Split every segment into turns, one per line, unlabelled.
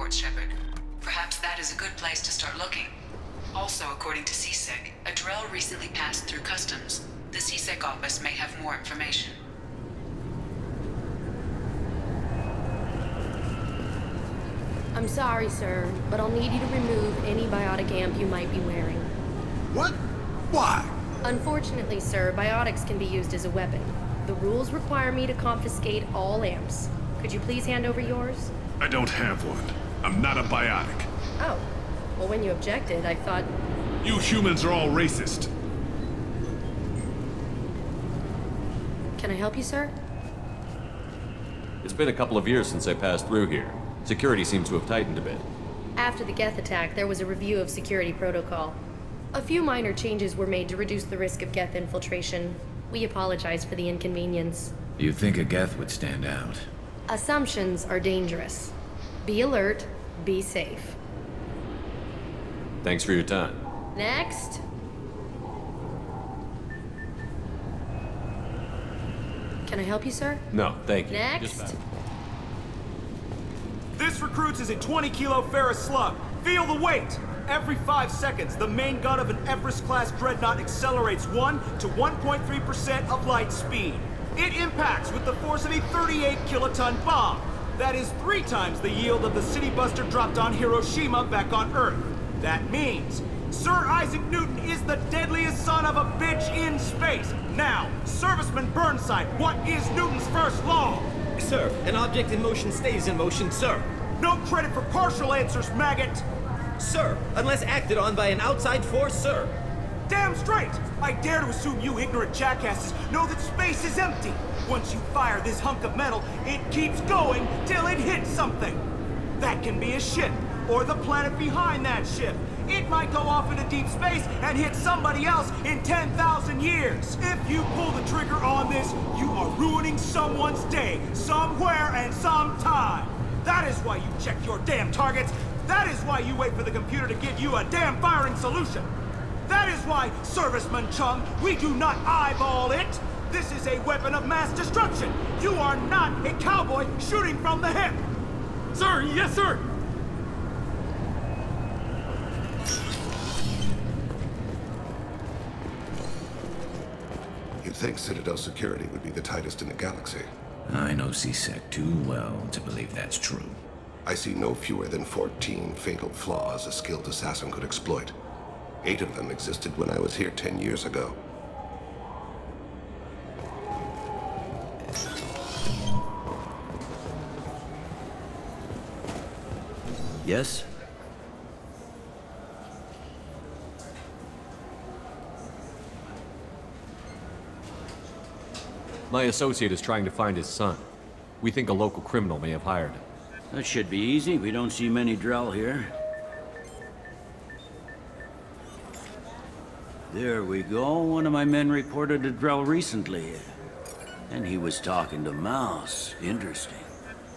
reports, Shepard. Perhaps that is a good place to start looking. Also, according to CSEC, a Drell recently passed through customs. The CSEC office may have more information.
I'm sorry, sir, but I'll need you to remove any biotic amp you might be wearing.
What? Why?
Unfortunately, sir, biotics can be used as a weapon. The rules require me to confiscate all amps. Could you please hand over yours?
I don't have one. I'm not a biotic.
Oh. Well, when you objected, I thought...
You humans are all racist.
Can I help you, sir?
It's been a couple of years since I passed through here. Security seems to have tightened a bit.
After the Geth attack, there was a review of security protocol. A few minor changes were made to reduce the risk of Geth infiltration. We apologize for the inconvenience.
You think a Geth would stand out?
Assumptions are dangerous. Be alert, be safe.
Thanks for your time.
Next. Can I help you, sir?
No, thank you.
Next.
This recruits is a 20-kilo ferrous slug. Feel the weight! Every 5 seconds, the main gun of an Everest-class dreadnought accelerates 1 to 1.3% of light speed. It impacts with the force of a 38-kiloton bomb. That is 3 times the yield of the city buster dropped on Hiroshima back on Earth. That means Sir Isaac Newton is the deadliest son of a bitch in space. Now, Serviceman Burnside, what is Newton's first law?
Sir, an object in motion stays in motion, sir.
No credit for partial answers, maggot!
Sir, unless acted on by an outside force, sir.
Damn straight! I dare to assume you ignorant jackasses know that space is empty. Once you fire this hunk of metal, it keeps going till it hits something. That can be a ship, or the planet behind that ship. It might go off into deep space and hit somebody else in 10,000 years. If you pull the trigger on this, you are ruining someone's day, somewhere and sometime. That is why you check your damn targets. That is why you wait for the computer to give you a damn firing solution. That is why, Serviceman Chung, we do not eyeball it. This is a weapon of mass destruction. You are not a cowboy shooting from the hip.
Sir, yes, sir.
You'd think Citadel security would be the tightest in the galaxy.
I know CSEC too well to believe that's true.
I see no fewer than 14 fatal flaws a skilled assassin could exploit. 8 of them existed when I was here 10 years ago.
Yes?
My associate is trying to find his son. We think a local criminal may have hired him.
That should be easy. We don't see many Drell here. There we go. One of my men reported a Drell recently. And he was talking to Mouse. Interesting.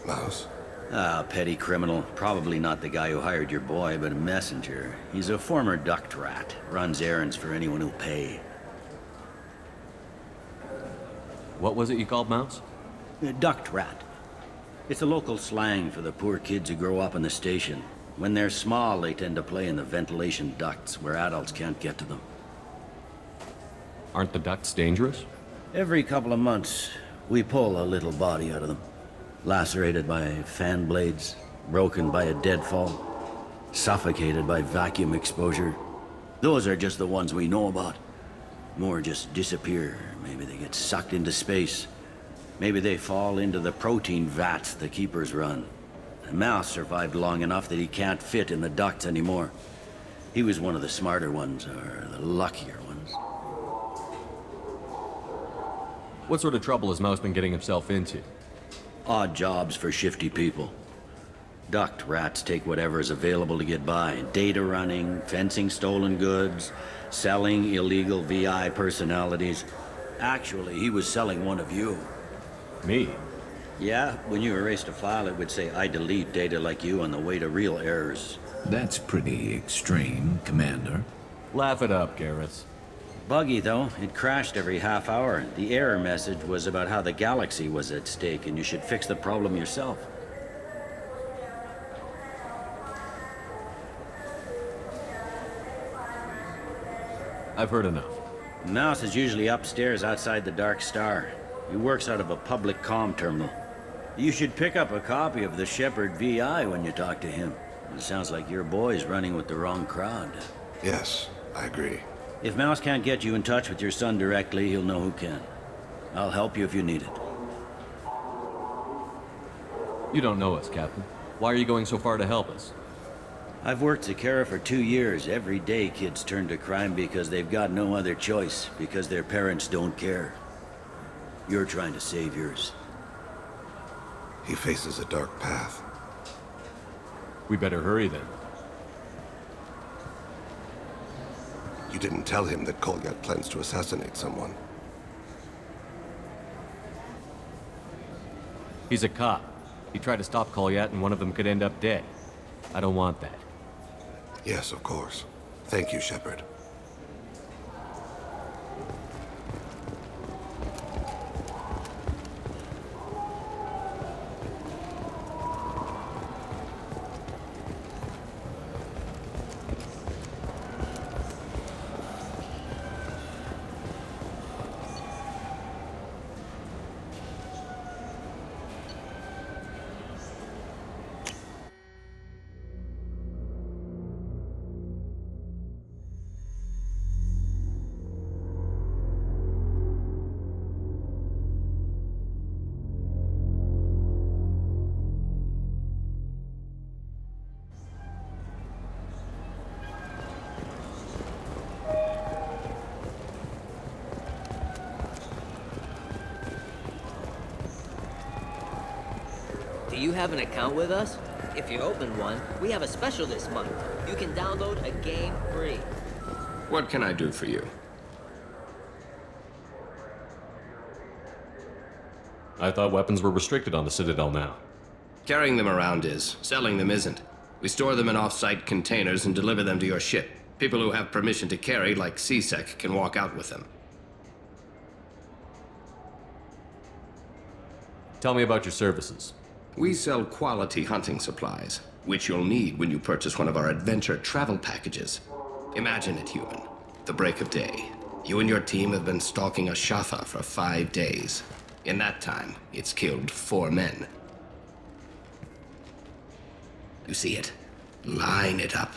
Mouse?
Ah, petty criminal. Probably not the guy who hired your boy, but a messenger. He's a former duct rat. Runs errands for anyone who'll pay.
What was it you called Mouse?
A duct rat. It's a local slang for the poor kids who grow up in the station. When they're small, they tend to play in the ventilation ducts where adults can't get to them.
Aren't the ducts dangerous?
Every couple of months, we pull a little body out of them. Lacerated by fan blades, broken by a deadfall, suffocated by vacuum exposure. Those are just the ones we know about. More just disappear. Maybe they get sucked into space. Maybe they fall into the protein vats the keepers run. Mouse survived long enough that he can't fit in the ducts anymore. He was one of the smarter ones, or the luckier ones.
What sort of trouble has Mouse been getting himself into?
Odd jobs for shifty people. Duct rats take whatever is available to get by. Data running, fencing stolen goods, selling illegal VI personalities. Actually, he was selling one of you.
Me?
Yeah, when you erased a file, it would say, I delete data like you on the way to real errors.
That's pretty extreme, Commander.
Laugh it up, Garrus.
Buggy, though. It crashed every half hour. The error message was about how the galaxy was at stake, and you should fix the problem yourself.
I've heard enough.
Mouse is usually upstairs outside the Dark Star. He works out of a public comm terminal. You should pick up a copy of the Shepherd VI when you talk to him. It sounds like your boy's running with the wrong crowd.
Yes, I agree.
If Mouse can't get you in touch with your son directly, he'll know who can. I'll help you if you need it.
You don't know us, Captain. Why are you going so far to help us?
I've worked at Kara for 2 years. Every day kids turn to crime because they've got no other choice, because their parents don't care. You're trying to save yours.
He faces a dark path.
We better hurry then.
You didn't tell him that Kolyat plans to assassinate someone.
He's a cop. He tried to stop Kolyat and one of them could end up dead. I don't want that.
Yes, of course. Thank you, Shepard.
Do you have an account with us? If you open one, we have a special this month. You can download a game free.
What can I do for you?
I thought weapons were restricted on the Citadel now.
Carrying them around is. Selling them isn't. We store them in off-site containers and deliver them to your ship. People who have permission to carry, like C-Sec, can walk out with them.
Tell me about your services.
We sell quality hunting supplies, which you'll need when you purchase one of our adventure travel packages. Imagine it, human. The break of day. You and your team have been stalking a Shatha for 5 days. In that time, it's killed 4 men. You see it? Line it up.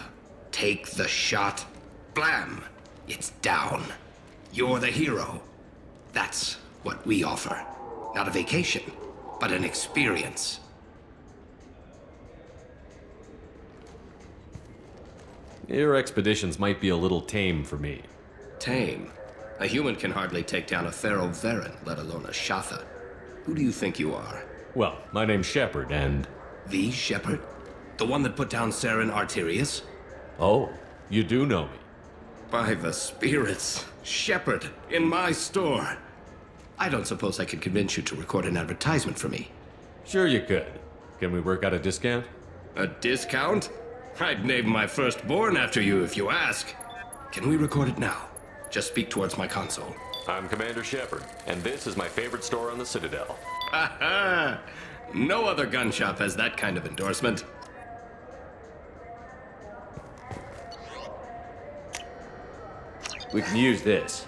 Take the shot. Blam! It's down. You're the hero. That's what we offer. Not a vacation, but an experience.
Your expeditions might be a little tame for me.
Tame? A human can hardly take down a Pharaoh Varen, let alone a Shatha. Who do you think you are?
Well, my name's Shepard, and...
The Shepard? The one that put down Saren Arterius?
Oh, you do know me.
By the spirits. Shepard, in my store. I don't suppose I could convince you to record an advertisement for me.
Sure you could. Can we work out a discount?
A discount? I'd name my firstborn after you if you ask. Can we record it now? Just speak towards my console.
I'm Commander Shepard, and this is my favorite store on the Citadel.
Ha ha! No other gun shop has that kind of endorsement.
We can use this.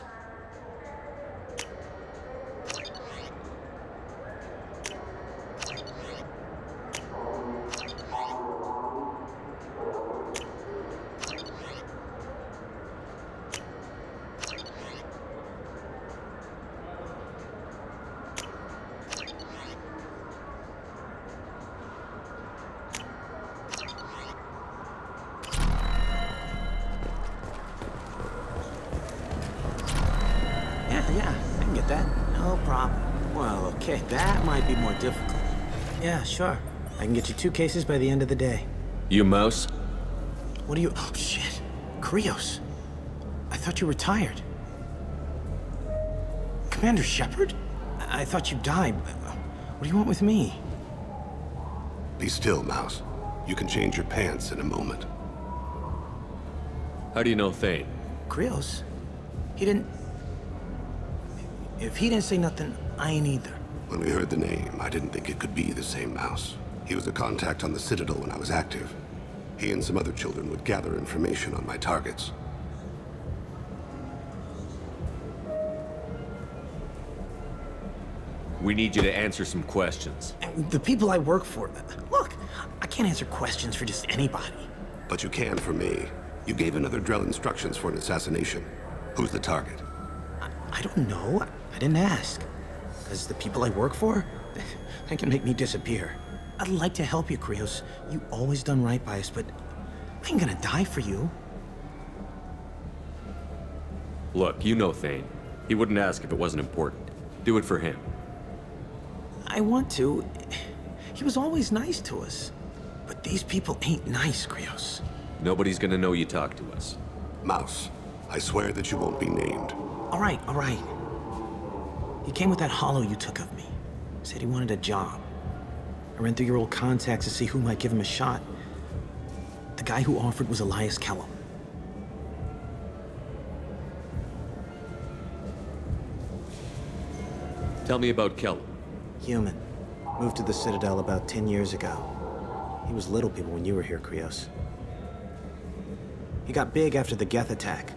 Yeah, I can get that. No problem. Well, okay, that might be more difficult. Yeah, sure. I can get you 2 cases by the end of the day.
You mouse?
What are you... Oh, shit. Krios. I thought you were retired. Commander Shepard? I thought you died. What do you want with me?
Be still, Mouse. You can change your pants in a moment.
How do you know Thane?
Krios? He didn't... If he didn't say nothing, I ain't either.
When we heard the name, I didn't think it could be the same Mouse. He was a contact on the Citadel when I was active. He and some other children would gather information on my targets.
We need you to answer some questions.
The people I work for... Look, I can't answer questions for just anybody.
But you can for me. You gave another Drell instructions for an assassination. Who's the target?
I don't know. I didn't ask. Because the people I work for, they can make me disappear. I'd like to help you, Krios. You always done right by us, but I ain't gonna die for you.
Look, you know Thane. He wouldn't ask if it wasn't important. Do it for him.
I want to. He was always nice to us. But these people ain't nice, Krios.
Nobody's gonna know you talked to us.
Mouse, I swear that you won't be named.
All right. He came with that hollow you took of me. Said he wanted a job. I ran through your old contacts to see who might give him a shot. The guy who offered was Elias Kellum.
Tell me about Kellum.
Human. Moved to the Citadel about 10 years ago. He was little people when you were here, Krios. He got big after the Geth attack.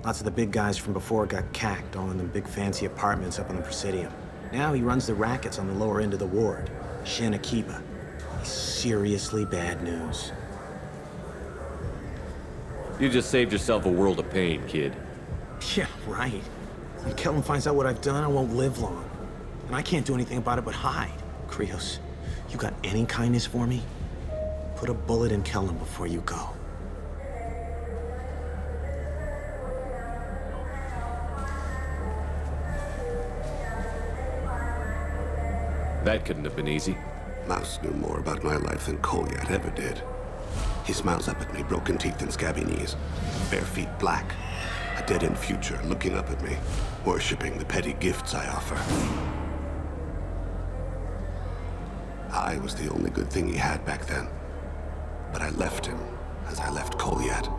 Lots of the big guys from before got cacked, all in them big fancy apartments up on the Presidium. Now he runs the rackets on the lower end of the ward, Shin Akiba. He's seriously bad news.
You just saved yourself a world of pain, kid.
Yeah, right. If Kellum finds out what I've done, I won't live long. And I can't do anything about it but hide. Krios, you got any kindness for me? Put a bullet in Kellum before you go.
That couldn't have been easy.
Mouse knew more about my life than Kolyat ever did. He smiles up at me, broken teeth and scabby knees. Bare feet black. A dead-end future looking up at me, worshipping the petty gifts I offer. I was the only good thing he had back then. But I left him, as I left Kolyat.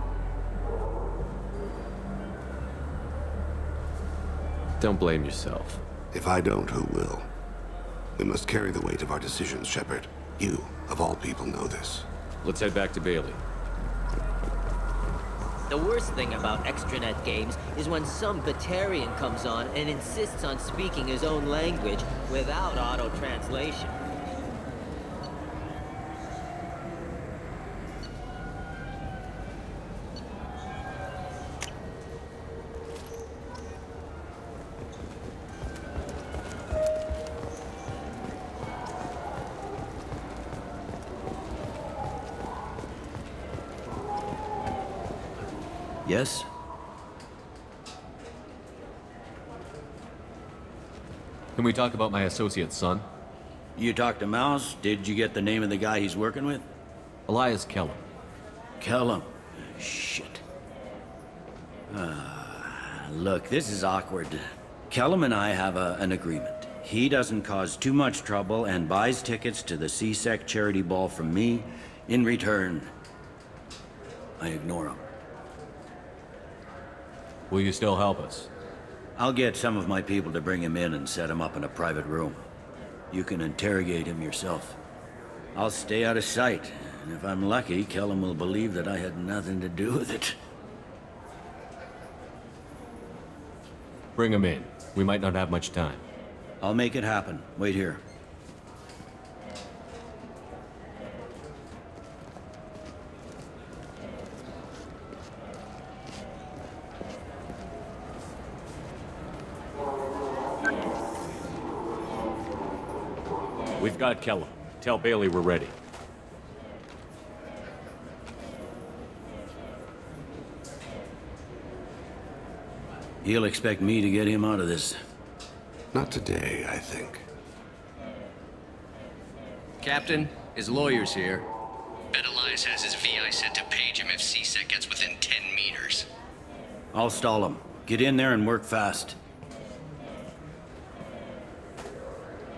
Don't blame yourself.
If I don't, who will? We must carry the weight of our decisions, Shepard. You, of all people, know this.
Let's head back to Bailey.
The worst thing about extranet games is when some Batarian comes on and insists on speaking his own language without auto-translation.
Yes?
Can we talk about my associate's son?
You talked to Mouse? Did you get the name of the guy he's working with?
Elias Kellum.
Kellum. Shit. Look, this is awkward. Kellum and I have an agreement. He doesn't cause too much trouble and buys tickets to the C-Sec charity ball from me. In return, I ignore him.
Will you still help us?
I'll get some of my people to bring him in and set him up in a private room. You can interrogate him yourself. I'll stay out of sight, and if I'm lucky, Kellum will believe that I had nothing to do with it.
Bring him in. We might not have much time.
I'll make it happen. Wait here.
We've got Kellum. Tell Bailey we're ready.
He'll expect me to get him out of this.
Not today, I think.
Captain, his lawyer's here. Bet Elias has his VI set to page him if C-Sec gets within 10 meters.
I'll stall him. Get in there and work fast.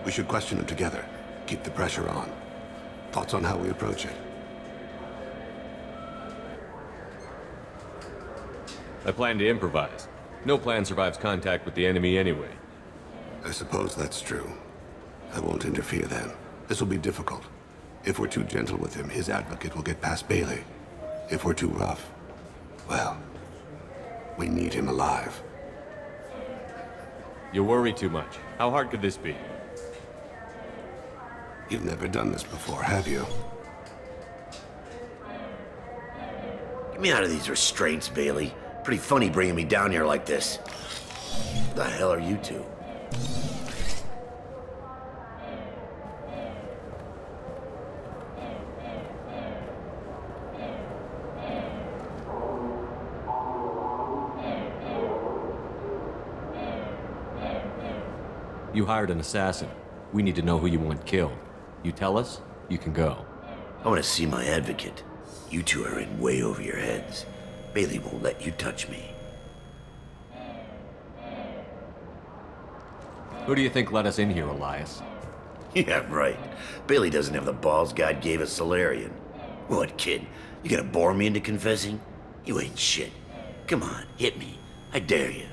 We should question him together. Keep the pressure on. Thoughts on how we approach it?
I plan to improvise. No plan survives contact with the enemy anyway.
I suppose that's true. I won't interfere then. This will be difficult. If we're too gentle with him, his advocate will get past Bailey. If we're too rough, well, we need him alive.
You worry too much. How hard could this be?
You've never done this before, have you?
Get me out of these restraints, Bailey. Pretty funny bringing me down here like this. The hell are you two?
You hired an assassin. We need to know who you want killed. You tell us, you can go.
I want to see my advocate. You two are in way over your heads. Bailey won't let you touch me.
Who do you think let us in here, Elias?
Yeah, right. Bailey doesn't have the balls God gave a Solarian. What, kid? You gonna bore me into confessing? You ain't shit. Come on, hit me. I dare you.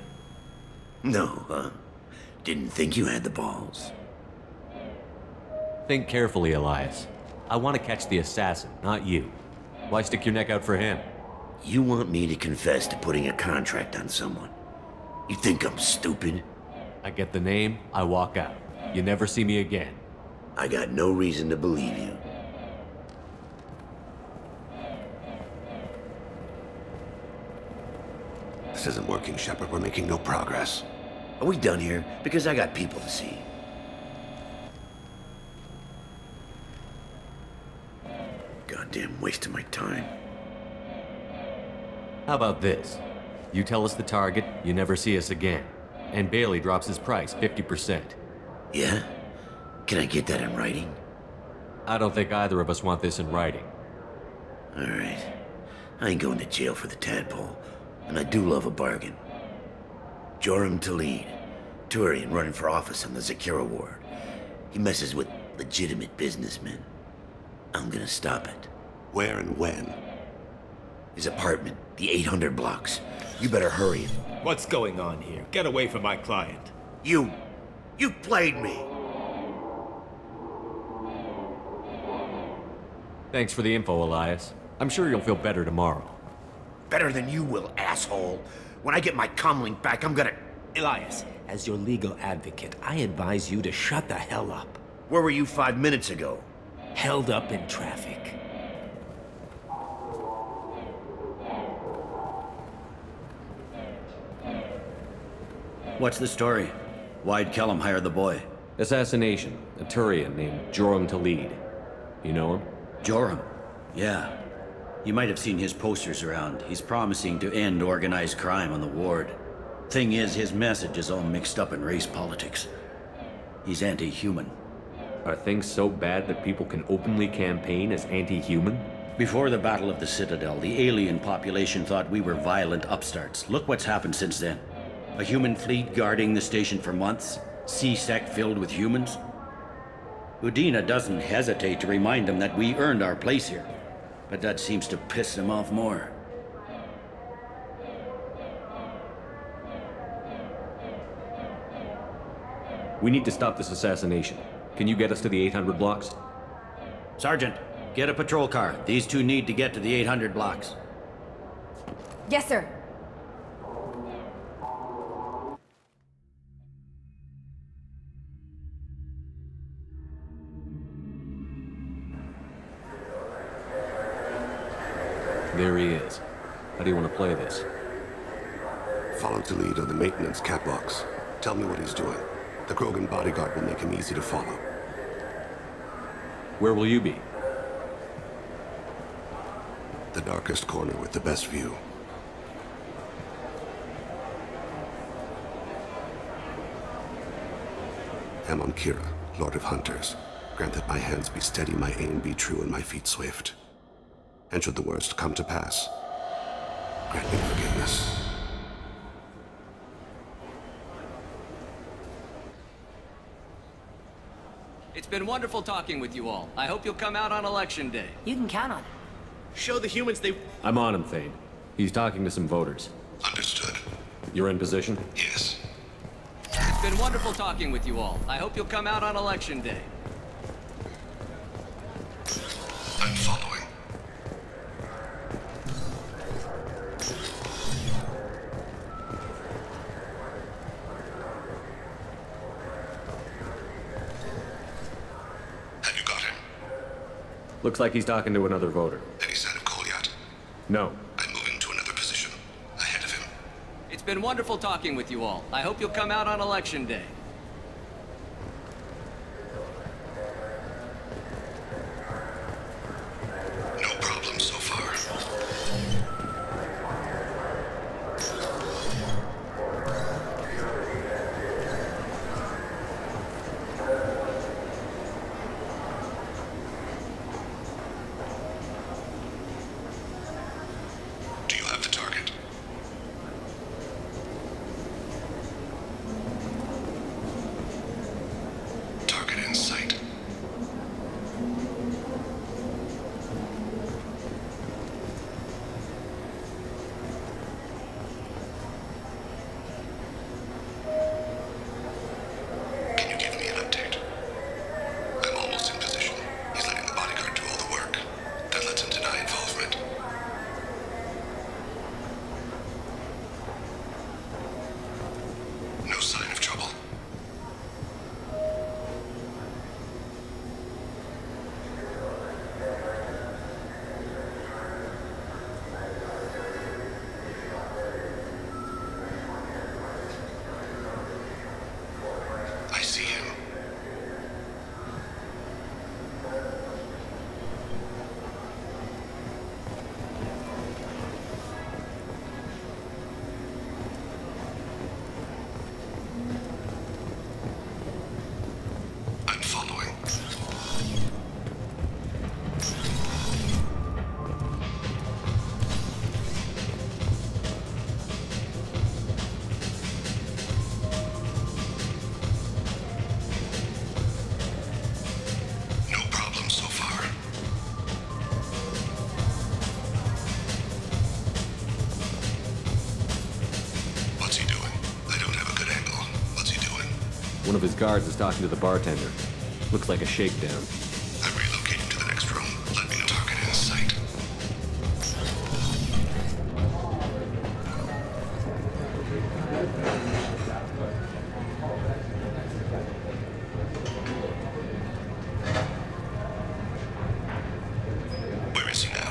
No, huh? Didn't think you had the balls.
Think carefully, Elias. I want to catch the assassin, not you. Why stick your neck out for him?
You want me to confess to putting a contract on someone? You think I'm stupid?
I get the name, I walk out. You never see me again.
I got no reason to believe you.
This isn't working, Shepard. We're making no progress.
Are we done here? Because I got people to see. Goddamn waste of my time.
How about this? You tell us the target, you never see us again. And Bailey drops his price 50%.
Yeah? Can I get that in writing?
I don't think either of us want this in writing.
Alright. I ain't going to jail for the tadpole, and I do love a bargain. Joram Talid, Turian running for office on the Zakira ward. He messes with legitimate businessmen. I'm gonna stop it.
Where and when?
His apartment, the 800 blocks. You better hurry.
What's going on here? Get away from my client.
You played me.
Thanks for the info, Elias. I'm sure you'll feel better tomorrow.
Better than you will, asshole. When I get my comlink back, I'm gonna...
Elias, as your legal advocate, I advise you to shut the hell up.
Where were you 5 minutes ago?
Held up in traffic.
What's the story? Why'd Kellum hire the boy?
Assassination. A Turian named Joram Talid. You know him?
Joram? Yeah. You might have seen his posters around. He's promising to end organized crime on the ward. Thing is, his message is all mixed up in race politics. He's anti-human.
Are things so bad that people can openly campaign as anti-human?
Before the Battle of the Citadel, the alien population thought we were violent upstarts. Look what's happened since then. A human fleet guarding the station for months. C-Sec filled with humans. Udina doesn't hesitate to remind them that we earned our place here. But that seems to piss them off more.
We need to stop this assassination. Can you get us to the 800 blocks?
Sergeant, get a patrol car. These two need to get to the 800 blocks.
Yes, sir.
There he is. How do you want to play this?
Follow to lead on the maintenance catwalks. Tell me what he's doing. The Krogan bodyguard will make him easy to follow.
Where will you be?
The darkest corner with the best view. Amon Kira, Lord of Hunters. Grant that my hands be steady, my aim be true, and my feet swift. And should the worst come to pass, grant me forgiveness.
It's been wonderful talking with you all. I hope you'll come out on Election Day.
You can count on it.
Show the humans they...
I'm on him, Thane. He's talking to some voters.
Understood.
You're in position?
Yes.
It's been wonderful talking with you all. I hope you'll come out on Election Day.
I'm following. Have you
Looks like he's talking to another voter.
Any sign of Kolyat?
No.
I'm moving to another position. Ahead of him.
It's been wonderful talking with you all. I hope you'll come out on Election Day.
No problem so far. Do you have the target? Target in sight. Can you give me an update? I'm almost in position. He's letting the bodyguard do all the work. That lets him deny involvement. No sign of trouble. I see him. I'm following. No problem so far. What's he doing? I don't have a good angle. What's he doing?
One of his guards is talking to the bartender. Looks like a shakedown.
I'm relocating to the next room. Let me know. Target in sight. Where is he now?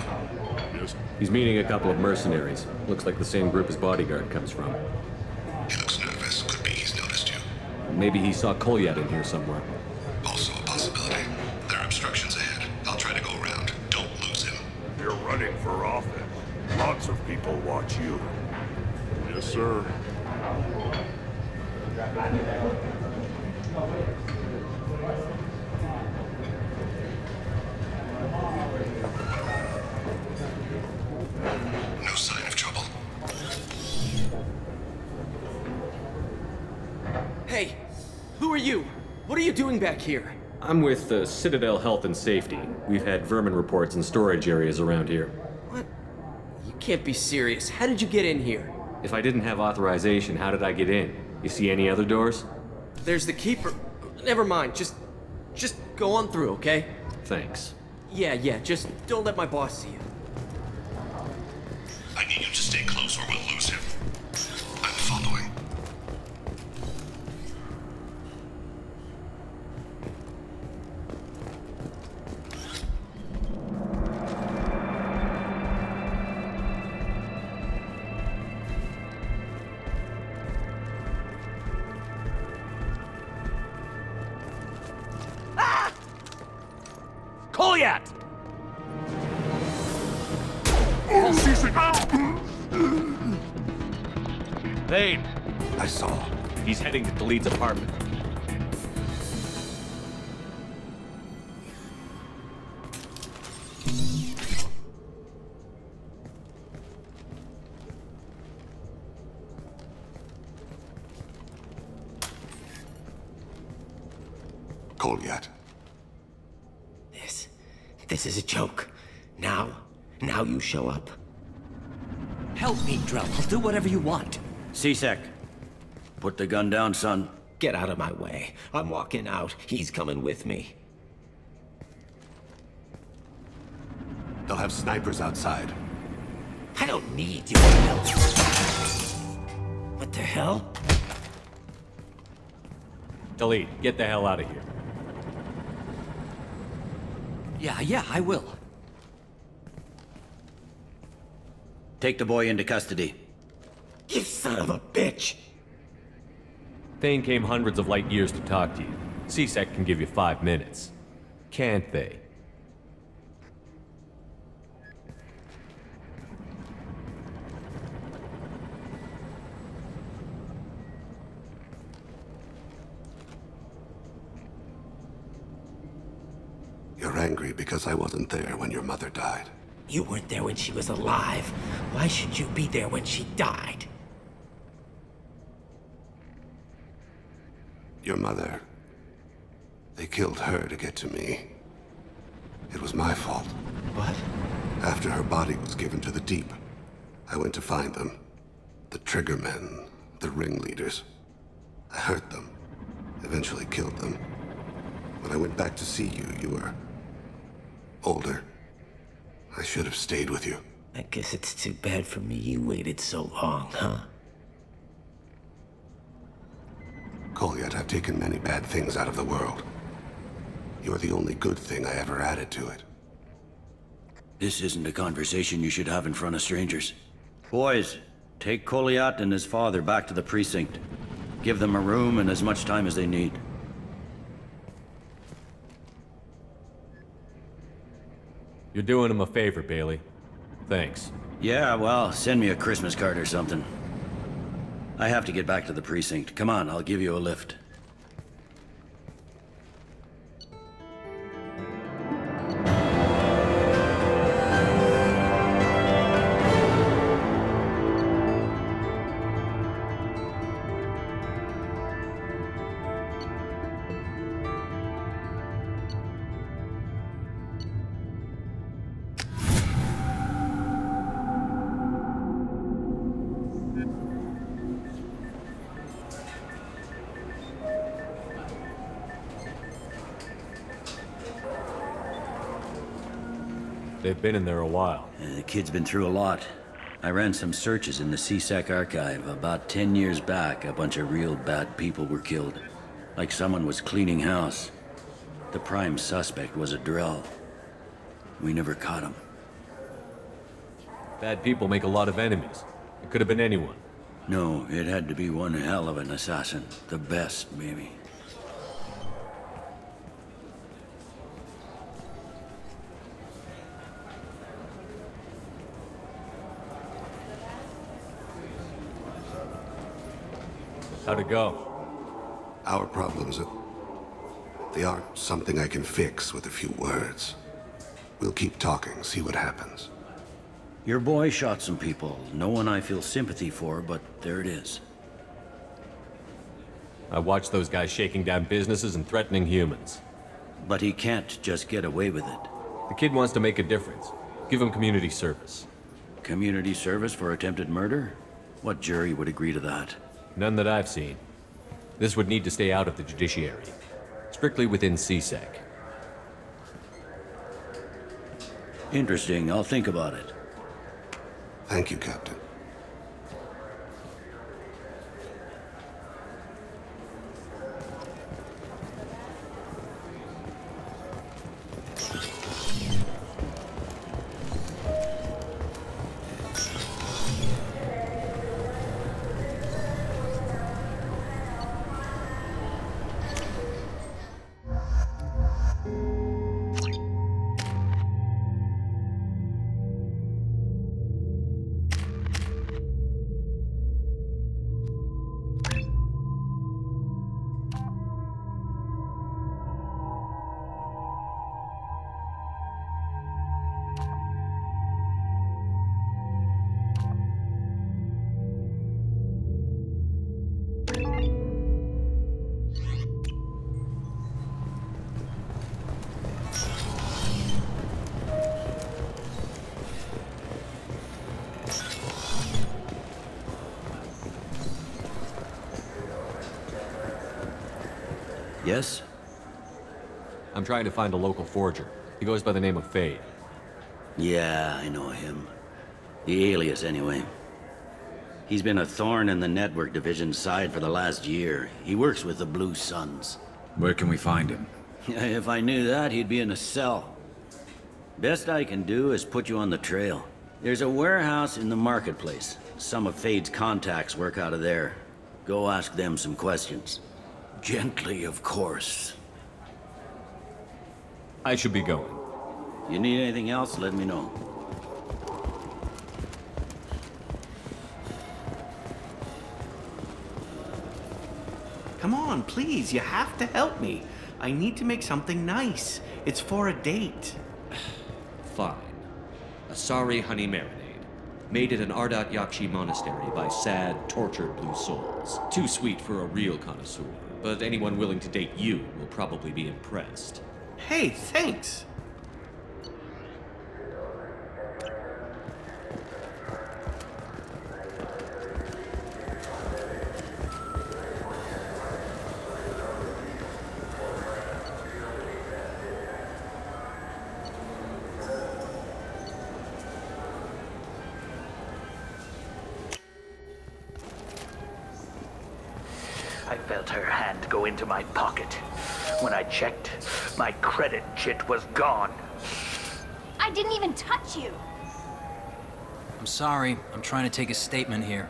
Yes.
He's meeting a couple of mercenaries. Looks like the same group his bodyguard comes from.
He looks nervous. Could be he's noticed you.
Maybe he saw Kolyat in here somewhere.
Also a possibility. There are obstructions ahead. I'll try to go around. Don't lose him.
You're running for office. Lots of people watch you. Yes, sir.
No sign of trouble.
Hey, who are you? What are you doing back here?
I'm with the Citadel Health and Safety. We've had vermin reports in storage areas around here.
What? You can't be serious. How did you get in here?
If I didn't have authorization, how did I get in? You see any other doors?
There's the keeper. Never mind. Just go on through, okay?
Thanks.
Yeah, just don't let my boss see you.
I need you to stay close or we'll lose him. I'm following.
Kolyat!
Thane!
I saw.
He's heading to Leeds' apartment.
Kolyat.
This is a joke. Now you show up.
Help me, Drell. I'll do whatever you want.
C-Sec, put the gun down, son.
Get out of my way. I'm walking out. He's coming with me.
They'll have snipers outside.
I don't need your help. What the hell?
Delete. Get the hell out of here.
Yeah, I will.
Take the boy into custody.
You son of a bitch!
Thane came hundreds of light years to talk to you. CSEC can give you 5 minutes. Can't they?
You're angry because I wasn't there when your mother died.
You weren't there when she was alive. Why should you be there when she died?
Your mother... They killed her to get to me. It was my fault.
What?
After her body was given to the Deep, I went to find them. The Triggermen, the ringleaders. I hurt them. Eventually killed them. When I went back to see you, you were... older. I should have stayed with you.
I guess it's too bad for me you waited so long, huh?
Goliath, I've taken many bad things out of the world. You're the only good thing I ever added to it.
This isn't a conversation you should have in front of strangers. Boys, take Goliath and his father back to the precinct. Give them a room and as much time as they need.
You're doing him a favor, Bailey. Thanks.
Yeah, well, send me a Christmas card or something. I have to get back to the precinct. Come on, I'll give you a lift.
They've been in there a while.
The kid's been through a lot. I ran some searches in the CSEC archive. About 10 years back, a bunch of real bad people were killed. Like someone was cleaning house. The prime suspect was a Drell. We never caught him.
Bad people make a lot of enemies. It could have been anyone.
No, it had to be one hell of an assassin. The best, maybe.
How'd it go?
Our problems, they aren't something I can fix with a few words. We'll keep talking, see what happens.
Your boy shot some people. No one I feel sympathy for, but there it is.
I watched those guys shaking down businesses and threatening humans.
But he can't just get away with it.
The kid wants to make a difference. Give him community service.
Community service for attempted murder? What jury would agree to that?
None that I've seen. This would need to stay out of the judiciary. Strictly within CSEC.
Interesting. I'll think about it.
Thank you, Captain.
Yes?
I'm trying to find a local forger. He goes by the name of Fade.
Yeah, I know him. The alias, anyway. He's been a thorn in the network division's side for the last year. He works with the Blue Suns.
Where can we find him?
If I knew that, he'd be in a cell. Best I can do is put you on the trail. There's a warehouse in the marketplace. Some of Fade's contacts work out of there. Go ask them some questions. Gently, of course.
I should be going.
You need anything else, let me know.
Come on, please, you have to help me. I need to make something nice. It's for a date.
Fine. A sorry honey marinade. Made at an Ardat Yakshi monastery by sad, tortured blue souls. Too sweet for a real connoisseur, but anyone willing to date you will probably be impressed.
Hey, thanks.
I felt her hand go into my pocket. When I checked, my credit chit was gone.
I didn't even touch you.
I'm sorry. I'm trying to take a statement here.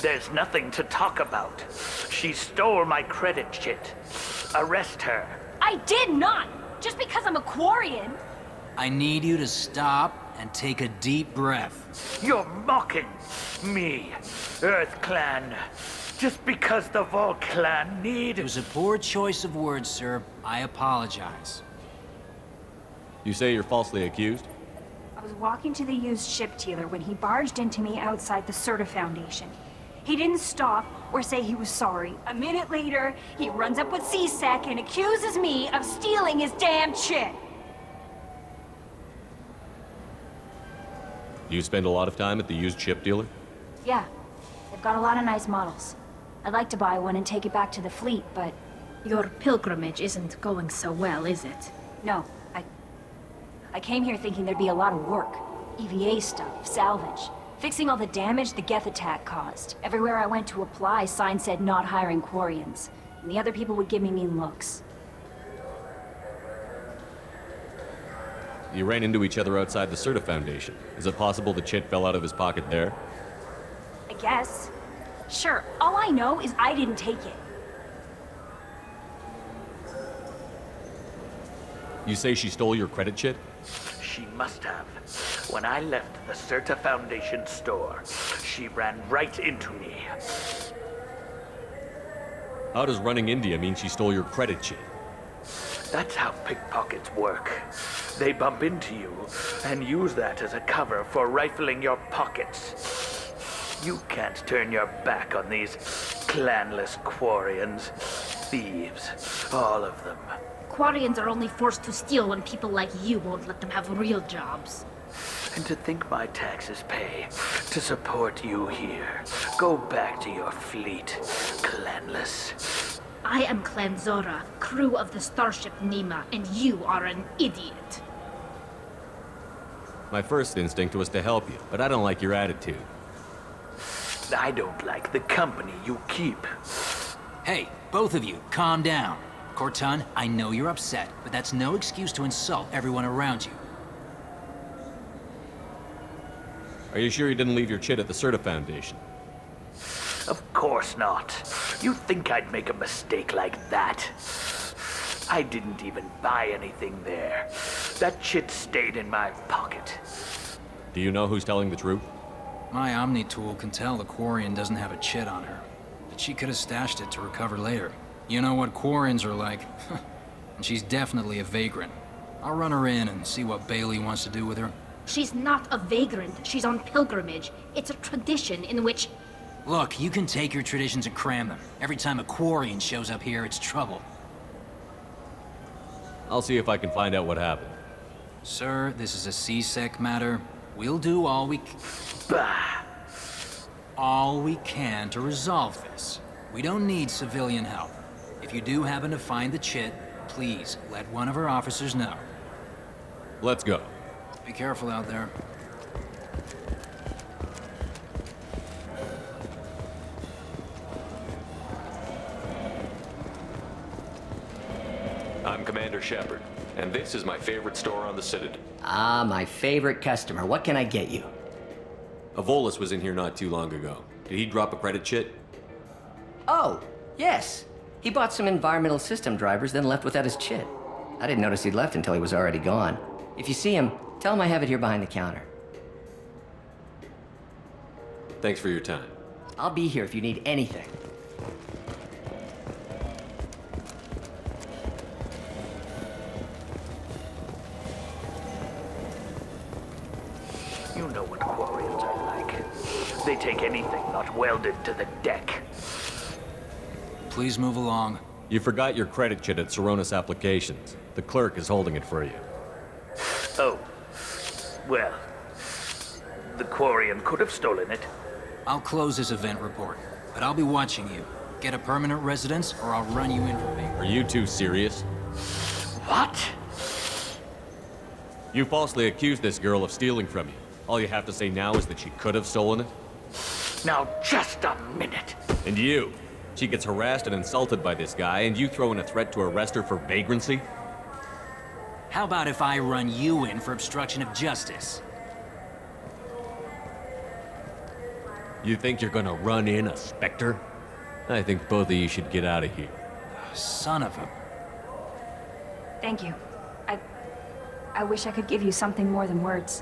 There's nothing to talk about. She stole my credit chit. Arrest her.
I did not! Just because I'm a Quarian.
I need you to stop and take a deep breath.
You're mocking me, Earth Clan. Just because the Vol Clan need...
It was a poor choice of words, sir. I apologize.
You say you're falsely accused?
I was walking to the used ship dealer when he barged into me outside the Serta Foundation. He didn't stop or say he was sorry. A minute later, he runs up with C-Sec and accuses me of stealing his damn chit.
You spend a lot of time at the used ship dealer?
Yeah, they've got a lot of nice models. I'd like to buy one and take it back to the fleet, but...
Your pilgrimage isn't going so well, is it?
No, I came here thinking there'd be a lot of work. EVA stuff, salvage, fixing all the damage the Geth attack caused. Everywhere I went to apply, signs said not hiring Quarians. And the other people would give me mean looks.
You ran into each other outside the Serta Foundation. Is it possible the chit fell out of his pocket there?
I guess. Sure, all I know is I didn't take it.
You say she stole your credit chit?
She must have. When I left the Serta Foundation store, she ran right into me.
How does running into you mean she stole your credit chit?
That's how pickpockets work. They bump into you and use that as a cover for rifling your pockets. You can't turn your back on these clanless Quarians. Thieves, all of them.
Quarians are only forced to steal when people like you won't let them have real jobs.
And to think my taxes pay to support you here. Go back to your fleet, clanless.
I am Clan Zora, crew of the starship Nima, and you are an idiot.
My first instinct was to help you, but I don't like your attitude.
I don't like the company you keep.
Hey, both of you, calm down. Cortun, I know you're upset, but that's no excuse to insult everyone around you.
Are you sure you didn't leave your chit at the Serta Foundation?
Of course not. You think I'd make a mistake like that? I didn't even buy anything there. That chit stayed in my pocket.
Do you know who's telling the truth?
My Omni tool can tell the Quarian doesn't have a chit on her, but she could have stashed it to recover later. You know what Quarians are like. And she's definitely a vagrant. I'll run her in and see what Bailey wants to do with her.
She's not a vagrant. She's on pilgrimage. It's a tradition in which...
Look, you can take your traditions and cram them. Every time a Quarian shows up here, it's trouble.
I'll see if I can find out what happened.
Sir, this is a C-Sec matter. We'll do all we can to resolve this. We don't need civilian help. If you do happen to find the chit, please let one of our officers know.
Let's go.
Be careful out there.
I'm Commander Shepard. And this is my favorite store on the Citadel.
Ah, my favorite customer. What can I get you?
Avolis was in here not too long ago. Did he drop a credit chit?
Oh, yes. He bought some environmental system drivers, then left without his chit. I didn't notice he'd left until he was already gone. If you see him, tell him I have it here behind the counter.
Thanks for your time.
I'll be here if you need anything.
You know what Quarians are like. They take anything not welded to the deck.
Please move along.
You forgot your credit chit at Saronis Applications. The clerk is holding it for you.
Oh. Well, the Quarian could have stolen it.
I'll close this event report, but I'll be watching you. Get a permanent residence, or I'll run you in for me.
Are you two serious?
What?
You falsely accused this girl of stealing from you. All you have to say now is that she could have stolen it?
Now, just a minute.
And you? She gets harassed and insulted by this guy, and you throw in a threat to arrest her for vagrancy?
How about if I run you in for obstruction of justice?
You think you're gonna run in a Spectre? I think both of you should get out of here.
Son of a...
Thank you. I wish I could give you something more than words.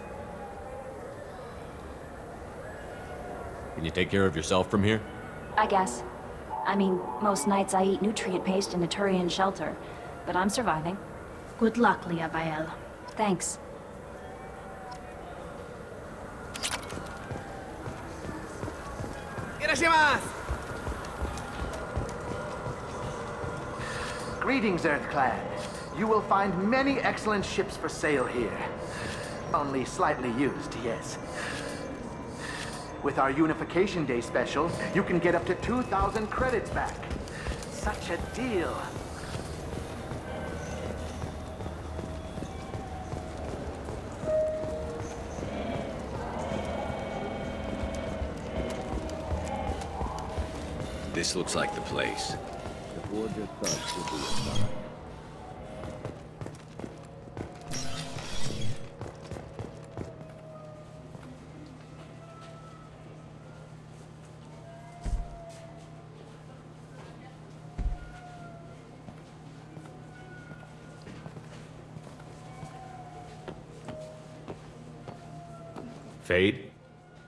Can you take care of yourself from here?
I guess. I mean, most nights I eat nutrient paste in a Turian shelter, but I'm surviving.
Good luck, Liabael.
Thanks.
Greetings, Earthclad. You will find many excellent ships for sale here. Only slightly used, yes. With our Unification Day special, you can get up to 2,000 credits back. Such a deal.
This looks like the place.
Fade?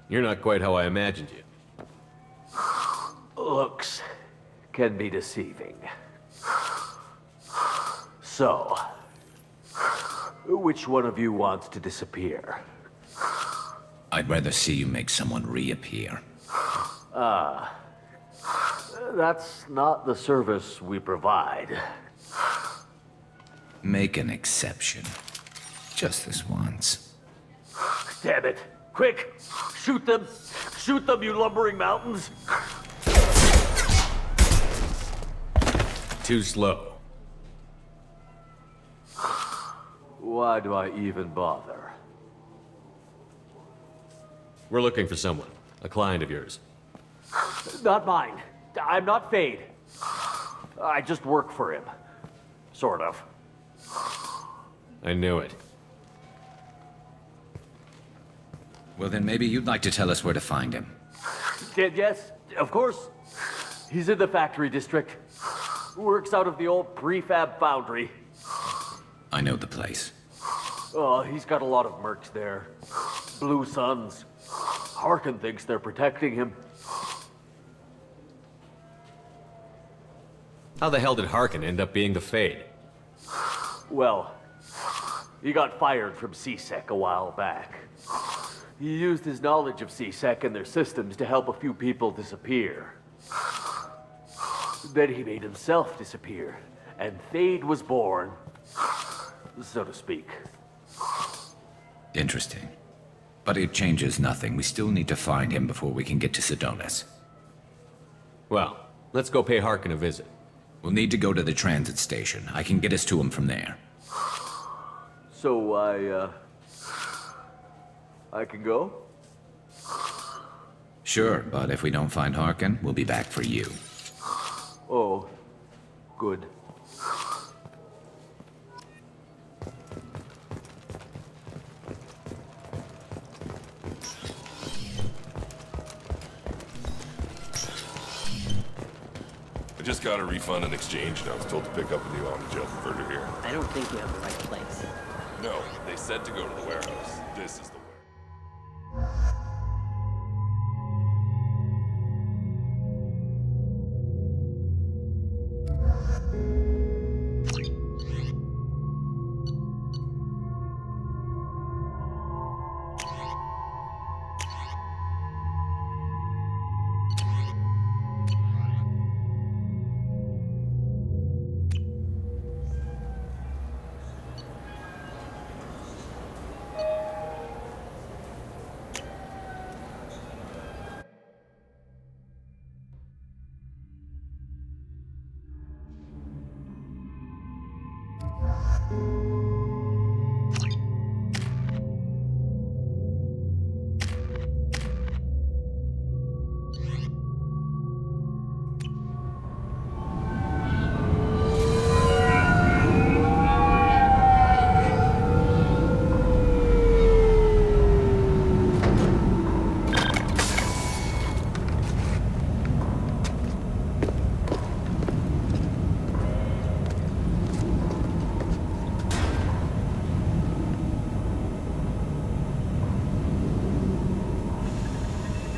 You're not quite how I imagined you.
Looks can be deceiving. So, which one of you wants to disappear?
I'd rather see you make someone reappear.
That's not the service we provide.
Make an exception. Just this once.
Damn it. Quick! Shoot them! Shoot them, you lumbering mountains!
Too slow.
Why do I even bother?
We're looking for someone. A client of yours.
Not mine. I'm not Fade. I just work for him. Sort of.
I knew it.
Well, then maybe you'd like to tell us where to find him.
Yes, of course. He's in the factory district. Works out of the old prefab foundry.
I know the place.
Oh, he's got a lot of mercs there. Blue Suns. Harkin thinks they're protecting him.
How the hell did Harkin end up being the Fade?
Well, he got fired from CSEC a while back. He used his knowledge of CSEC and their systems to help a few people disappear. Then he made himself disappear, and Thane was born, so to speak.
Interesting. But it changes nothing. We still need to find him before we can get to Sedonis.
Well, let's go pay Harkin a visit.
We'll need to go to the transit station. I can get us to him from there.
So I can go?
Sure, but if we don't find Harkin, we'll be back for you.
Oh, good.
I just got a refund and exchange, and I was told to pick up a new on-the-job converter here.
I don't think you have the right place.
No, they said to go to the warehouse. This is the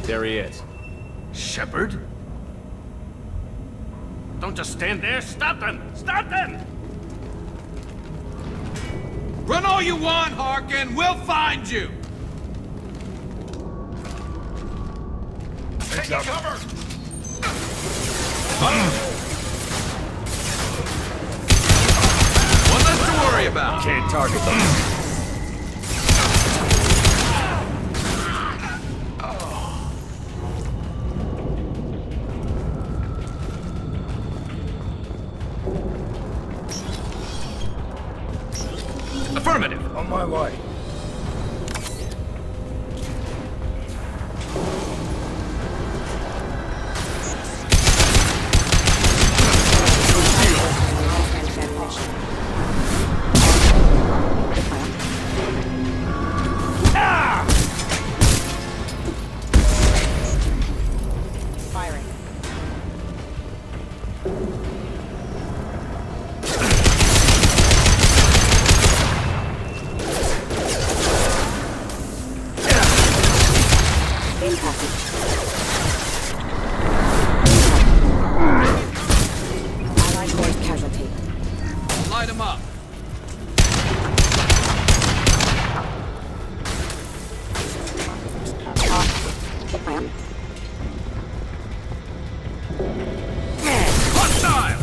There he is.
Shepard? Don't just stand there. Stop them! Stop them!
Run all you want, Harkin. We'll find you.
Taking cover!
One less to worry about.
Can't target them.
Affirmative.
On my way.
Light him up. Hostile!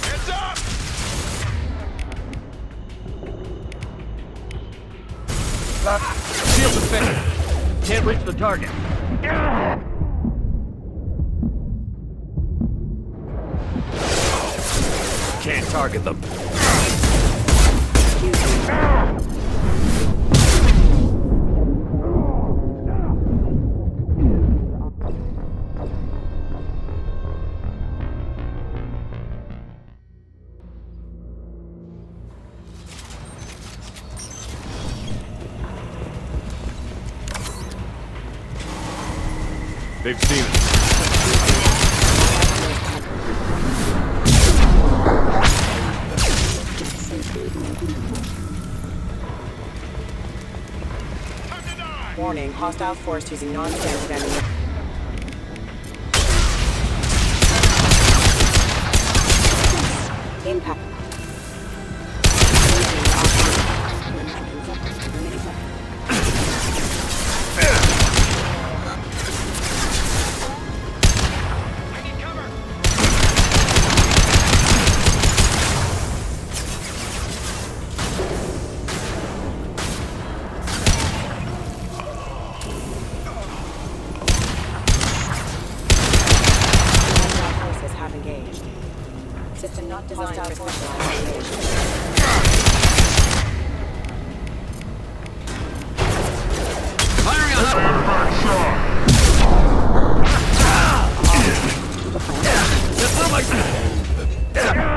Heads up!
Shields are finished. Can't reach the target.
Can't target them. They've seen us.
Warning, hostile force using non-standard ammunition. Impact. System not designed for specialized.
Firing a
Just like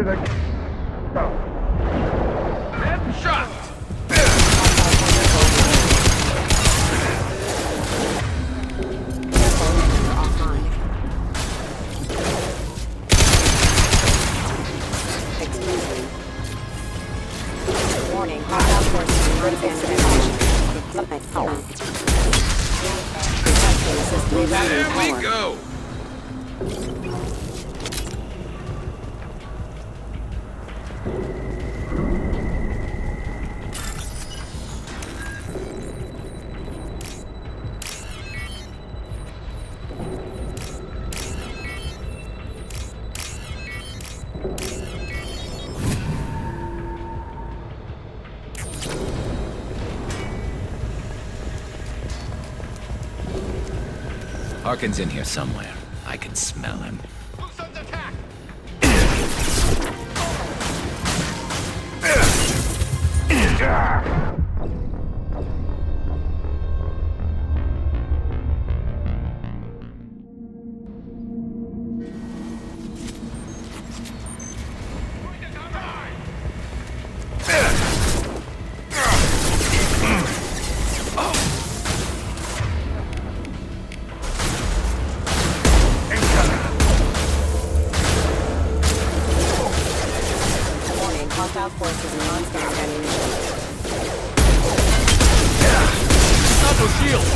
Headshot!
Warning, hostile forces in
There we go!
Harkin's in here somewhere. I can smell him.
hostile forces in non-standard ammunition.
Double shield!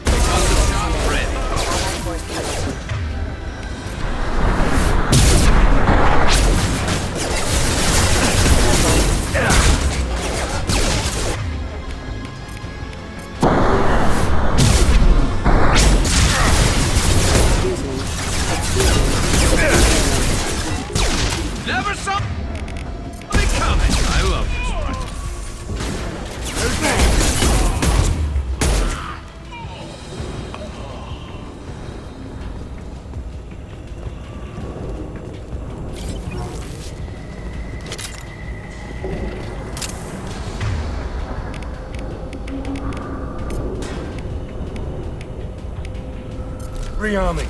Positive shot ready.
Allied force present.
Never saw me coming. I love this one.
Rearming.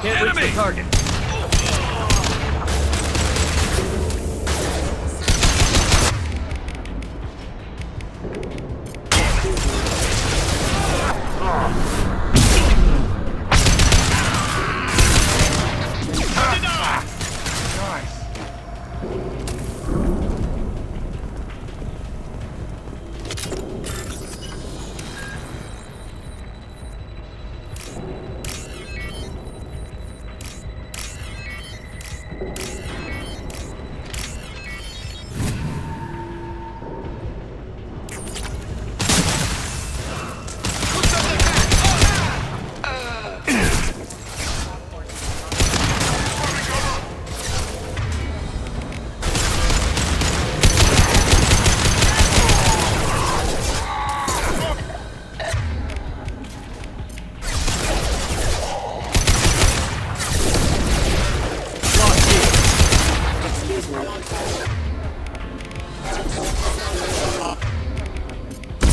Can't reach the target.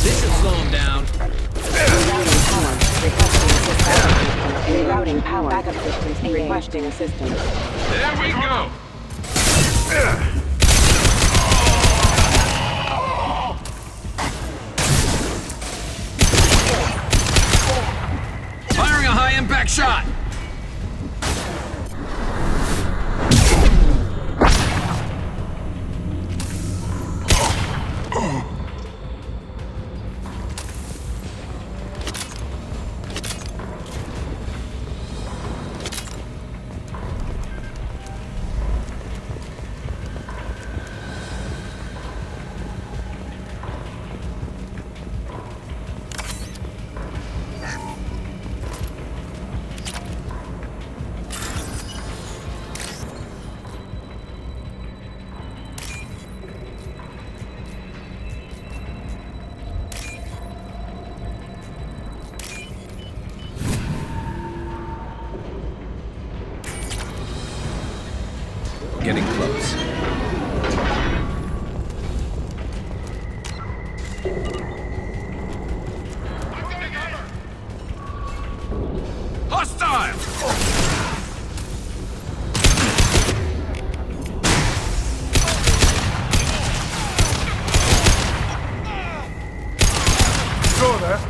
This should slow him down.
Rerouting power. Backup systems requesting assistance.
There we go. Firing a high-impact shot.
Getting close.
Hostile!
Go there.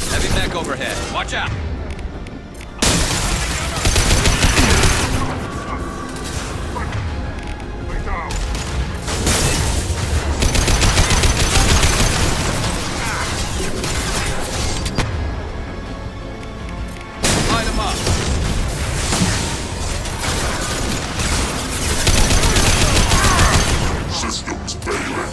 Heavy mech overhead. Watch out! Line 'em up.
Systems failing.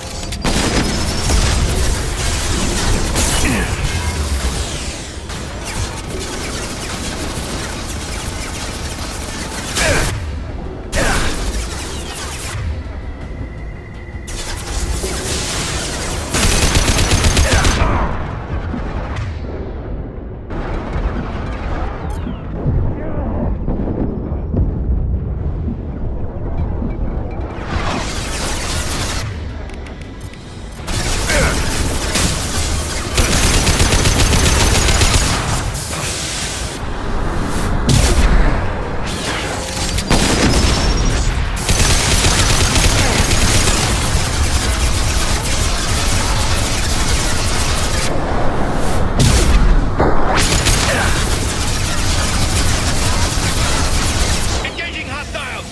Engaging hostiles!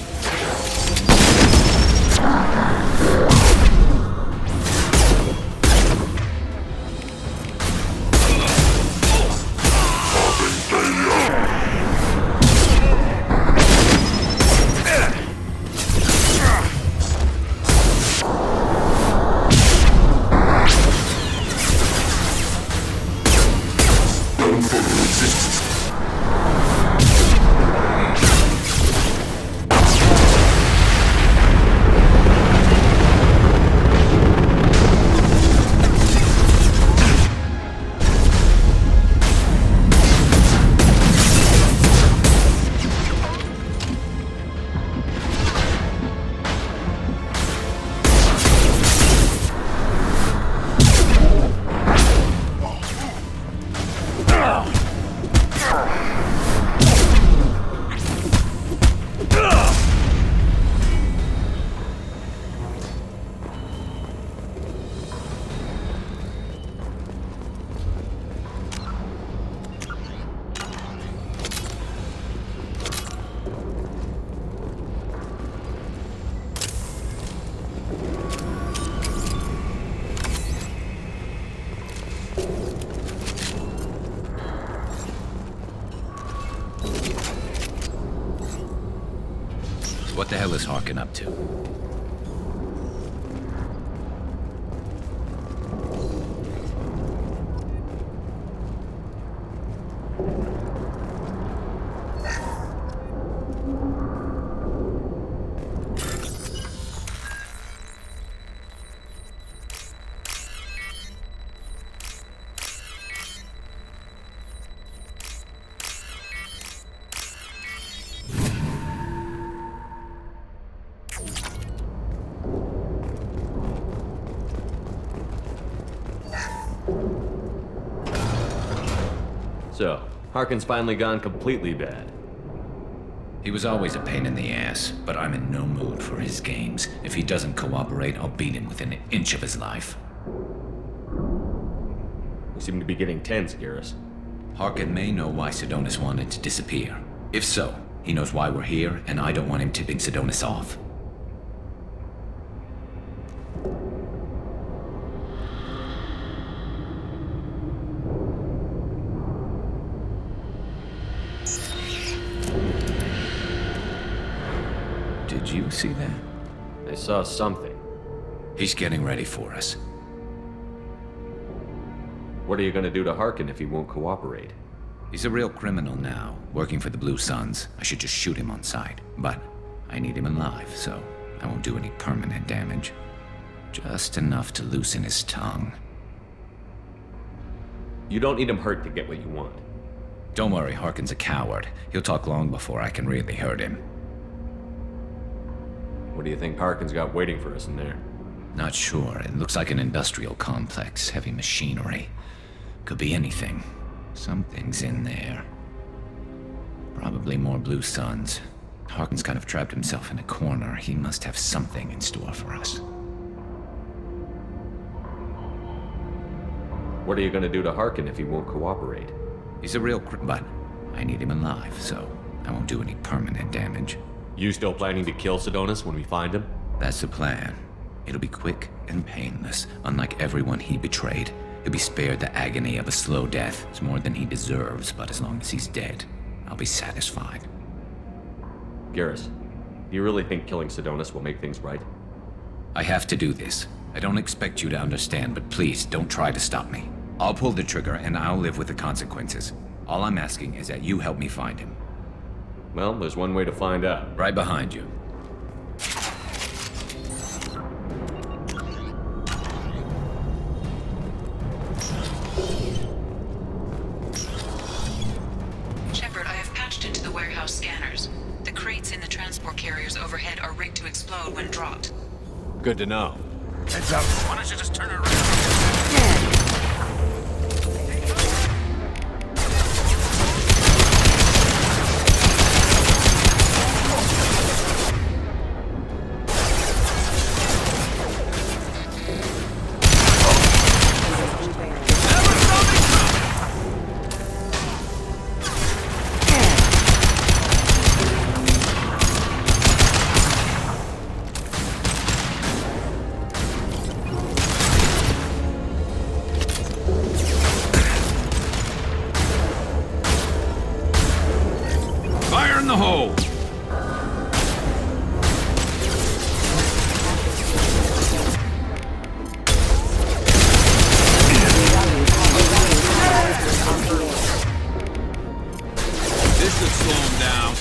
What the hell is Harkin up to?
So, Harkin's finally gone completely bad.
He was always a pain in the ass, but I'm in no mood for his games. If he doesn't cooperate, I'll beat him within an inch of his life.
You seem to be getting tense, Garrus.
Harkin may know why Sidonis wanted to disappear. If so, he knows why we're here, and I don't want him tipping Sidonis off. Did you see that?
I saw something.
He's getting ready for us.
What are you gonna do to Harkin if he won't cooperate?
He's a real criminal now, working for the Blue Suns. I should just shoot him on sight. But I need him alive, so I won't do any permanent damage. Just enough to loosen his tongue.
You don't need him hurt to get what you want.
Don't worry, Harkin's a coward. He'll talk long before I can really hurt him.
What do you think Harkin's got waiting for us in there?
Not sure. It looks like an industrial complex. Heavy machinery. Could be anything. Something's in there. Probably more Blue Suns. Harkin's kind of trapped himself in a corner. He must have something in store for us.
What are you gonna do to Harkin if he won't cooperate?
He's a real but I need him alive, so I won't do any permanent damage.
You still planning to kill Sidonis when we find him?
That's the plan. It'll be quick and painless. Unlike everyone he betrayed, he'll be spared the agony of a slow death. It's more than he deserves, but as long as he's dead, I'll be satisfied.
Garrus, do you really think killing Sidonis will make things right?
I have to do this. I don't expect you to understand, but please don't try to stop me. I'll pull the trigger and I'll live with the consequences. All I'm asking is that you help me find him.
Well, there's one way to find out.
Right behind you.
Shepard, I have patched into the warehouse scanners. The crates in the transport carriers overhead are rigged to explode when dropped.
Good to know.
Heads up. Why don't you just turn around? Fire in the hole! This should slow him down.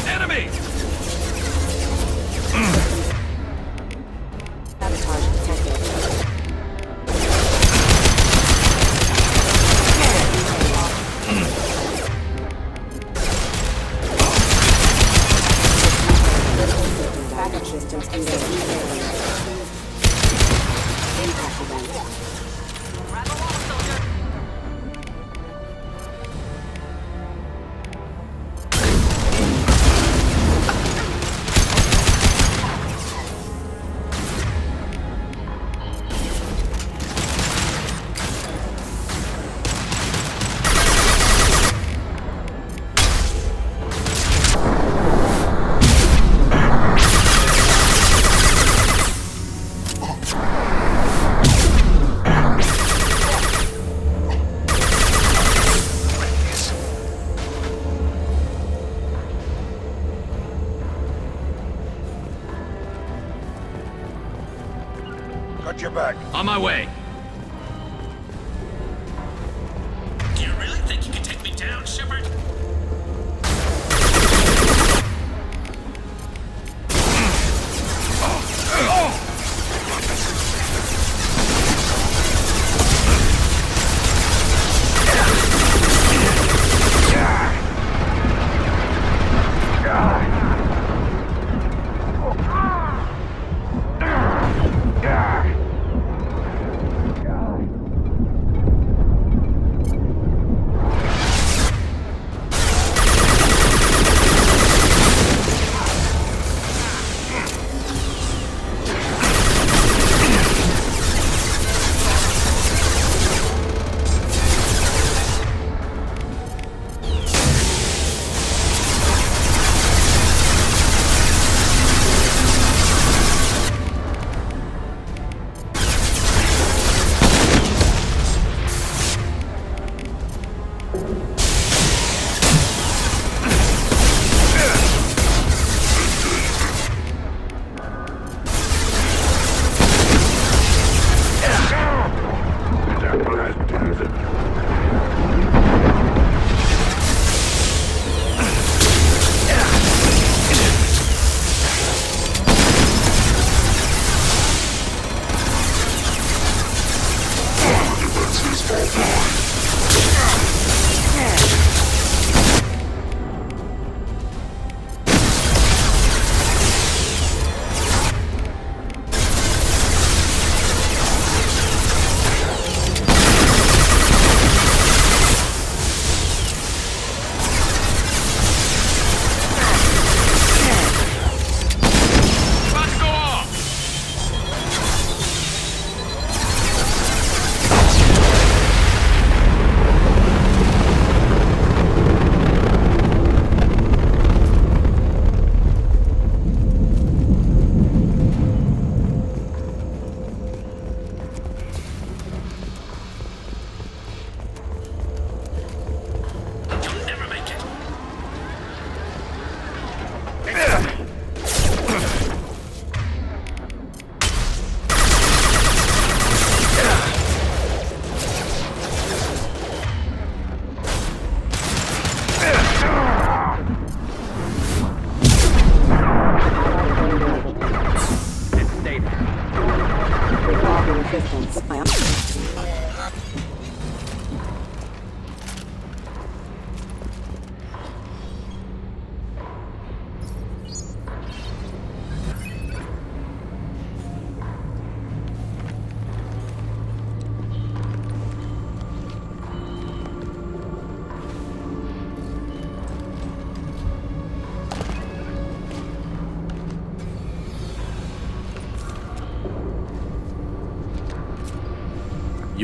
Enemy!
Sabotage detected. Backup systems engaged. Impact event.
Got your back. On my way. Do you really think you can take me down, Shepard?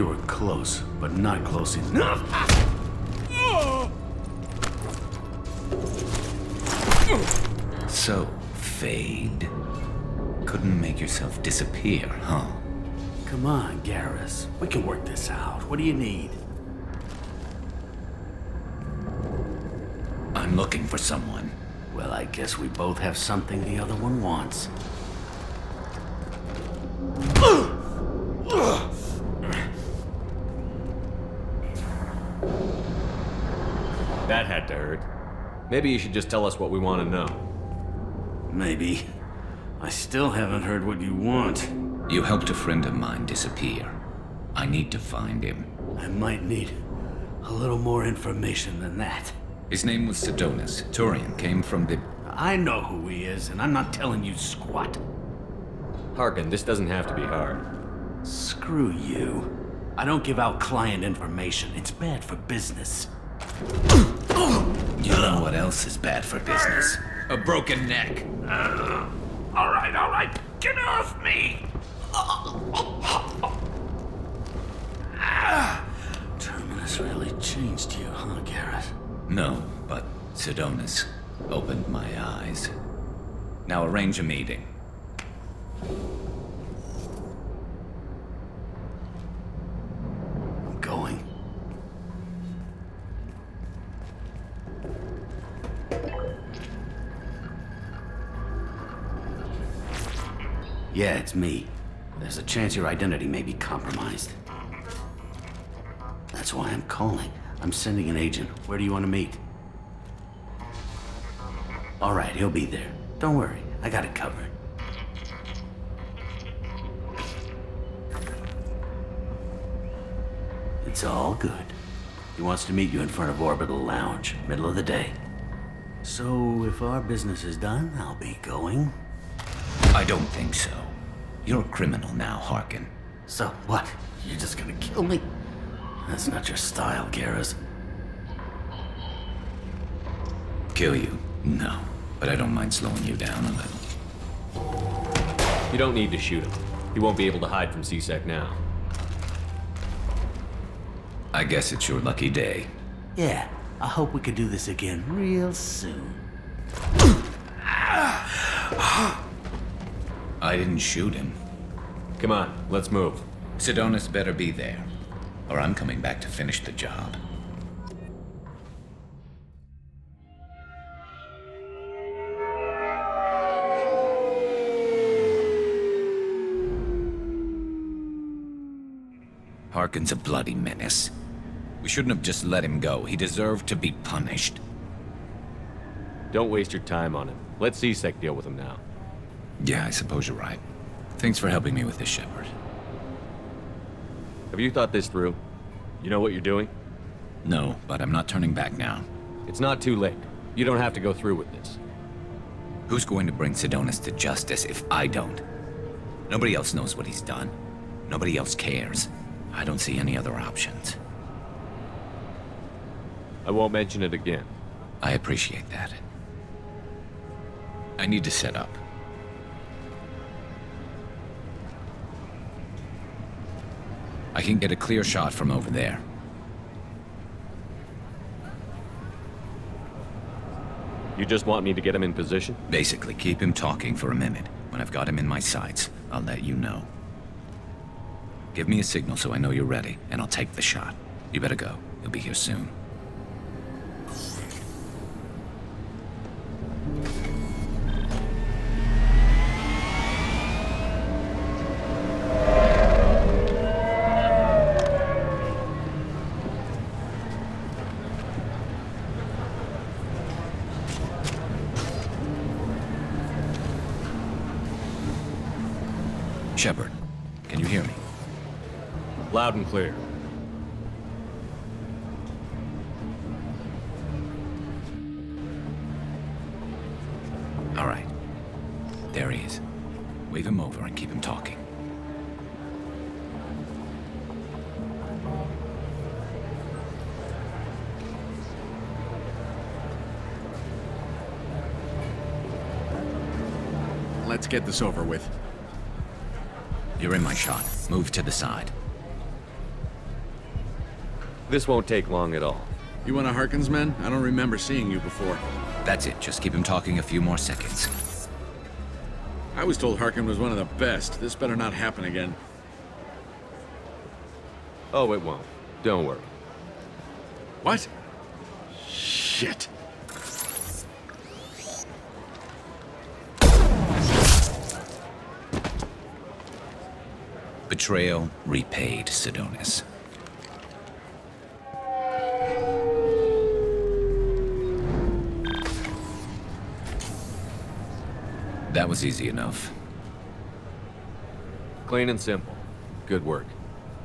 You were close, but not close enough.
So, Fade. Couldn't make yourself disappear, huh?
Come on, Garrus. We can work this out. What do you need?
I'm looking for someone.
Well, I guess we both have something the other one wants.
That had to hurt. Maybe you should just tell us what we want to know.
Maybe. I still haven't heard what you want.
You helped a friend of mine disappear. I need to find him.
I might need a little more information than that.
His name was Sidonus. Turian came from the...
I know who he is, and I'm not telling you squat.
Harkin, this doesn't have to be hard.
Screw you. I don't give out client information. It's bad for business.
You know what else is bad for business? A broken neck.
All right. Get off me!
Terminus really changed you, huh, Garrus?
No, but Sidonus opened my eyes. Now arrange a meeting.
I'm going. Yeah, it's me. There's a chance your identity may be compromised. That's why I'm calling. I'm sending an agent. Where do you want to meet? All right, he'll be there. Don't worry, I got it covered. It's all good. He wants to meet you in front of Orbital Lounge, middle of the day. So, if our business is done, I'll be going.
I don't think so. You're a criminal now, Harkin.
So what? You're just gonna kill me? That's not your style, Garrus.
Kill you? No. But I don't mind slowing you down a little.
You don't need to shoot him. He won't be able to hide from C-Sec now.
I guess it's your lucky day.
Yeah, I hope we could do this again real soon.
I didn't shoot him.
Come on, let's move.
Sidonus better be there, or I'm coming back to finish the job. Harkin's a bloody menace. We shouldn't have just let him go. He deserved to be punished.
Don't waste your time on him. Let C-Sec deal with him now.
Yeah, I suppose you're right. Thanks for helping me with this, Shepard.
Have you thought this through? You know what you're doing?
No, but I'm not turning back now.
It's not too late. You don't have to go through with this.
Who's going to bring Sidonus to justice if I don't? Nobody else knows what he's done. Nobody else cares. I don't see any other options.
I won't mention it again.
I appreciate that. I need to set up. I can get a clear shot from over there.
You just want me to get him in position?
Basically, keep him talking for a minute. When I've got him in my sights, I'll let you know. Give me a signal so I know you're ready, and I'll take the shot. You better go. He'll be here soon. Shepard, can you hear me?
Loud and clear.
All right. There he is. Wave him over and keep him talking.
Let's get this over with.
You're in my shot. Move to the side.
This won't take long at all.
You one of Harkin's men? I don't remember seeing you before.
That's it. Just keep him talking a few more seconds.
I was told Harkin was one of the best. This better not happen again.
Oh, it won't. Don't worry.
What? Shit.
Betrayal repaid, Sidonis. That was easy enough.
Clean and simple. Good work.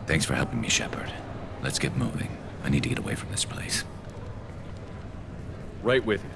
Thanks for helping me, Shepard. Let's get moving. I need to get away from this place.
Right with you.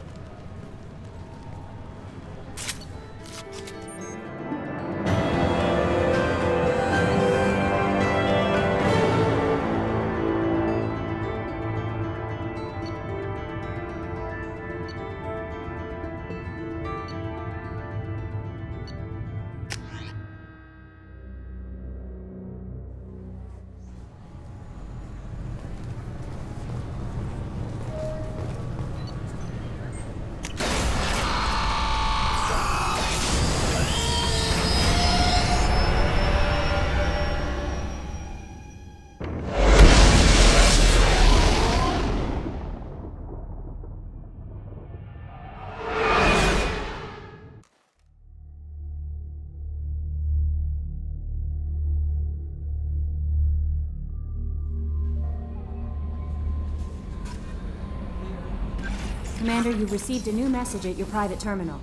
Commander, you've received a new message at your private terminal.